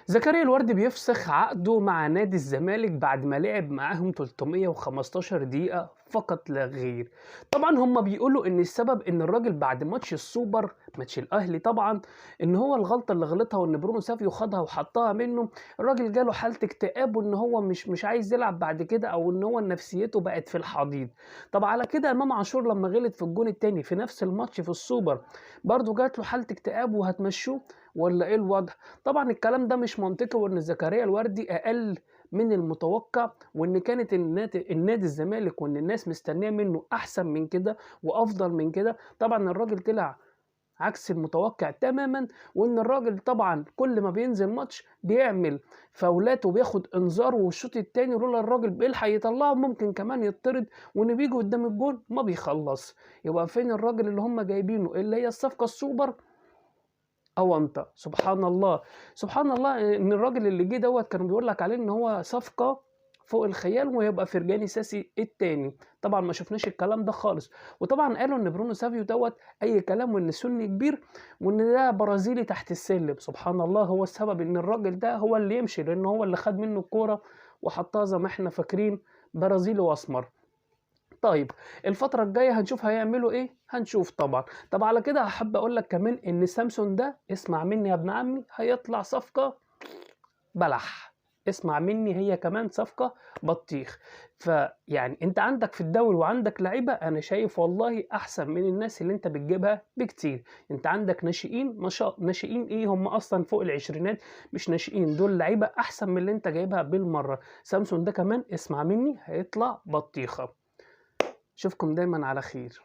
زكريا الوردي بيفسخ عقده مع نادي الزمالك بعد ما لعب معاهم 315 دقيقة فقط لا غير. طبعا هم بيقولوا ان السبب ان الراجل بعد ماتش السوبر، ماتش الاهلي طبعا، ان هو الغلطة اللي غلطها وان برونو سافيو خدها وحطها منه، الراجل جاله حالة اكتئاب وان هو مش عايز يلعب بعد كده، او ان هو نفسيته بقت في الحضيض. طب على كده امام عاشور لما غلط في الجون التاني في نفس الماتش في السوبر برضه جات له حالة اكتئاب وهتمشوه ولا ايه الوضع؟ طبعًا الكلام ده مش منطقي، وإن زكريا الوردي أقل من المتوقع، وإن كانت النادي الزمالك وإن الناس مستنية منه أحسن من كده وأفضل من كده. طبعًا الراجل طلع عكس المتوقع تمامًا، وإن الراجل طبعًا كل ما بينزل ماتش بيعمل فاولات وبياخد إنذار، والشوط التاني لولا الراجل بيلحق يطلعه ممكن كمان يتطرد، وإنه بييجي قدام الجون ما بيخلصش. يبقى فين الراجل اللي هم جايبينه اللي هي الصفقة السوبر أونطة؟ سبحان الله، سبحان الله إن الراجل اللي جه دوّة كانوا بيقول لك عليه إن هو صفقة فوق الخيال وهيبقى فرجاني ساسي التاني. طبعًا ما شُفناش الكلام ده خالص، وطبعًا قالوا إن برونو سافيو دوّة أي كلام وإن سِنّه كبير وإن ده برازيلي تحت السلم. سبحان الله، هو السبب إن الراجل ده هو اللي يمشي، لإن هو اللي خَد منه الكورة وحطّها زي ما إحنا فاكرين برازيلي وأسمر. طيب الفترة الجاية هنشوف هيعملوا إيه، هنشوف طبعًا. طب على كده هاحب أقول لك كمان إن سامسون ده اسمع مني يا ابن عمي هيطلع صفقة بلح، اسمع مني هي كمان صفقة بطيخ. فيعني أنت عندك في الدوري وعندك لعيبة أنا شايف والله أحسن من الناس اللي أنت بتجيبها بكتير. أنت عندك ناشئين ما شاء ناشئين إيه هم أصلًا فوق العشرينات، مش ناشئين، دول لعيبة أحسن من اللي أنت جايبها بالمرّة. سامسون ده كمان اسمع مني هيطلع بطيخة. أشوفكم دايمًا على خير.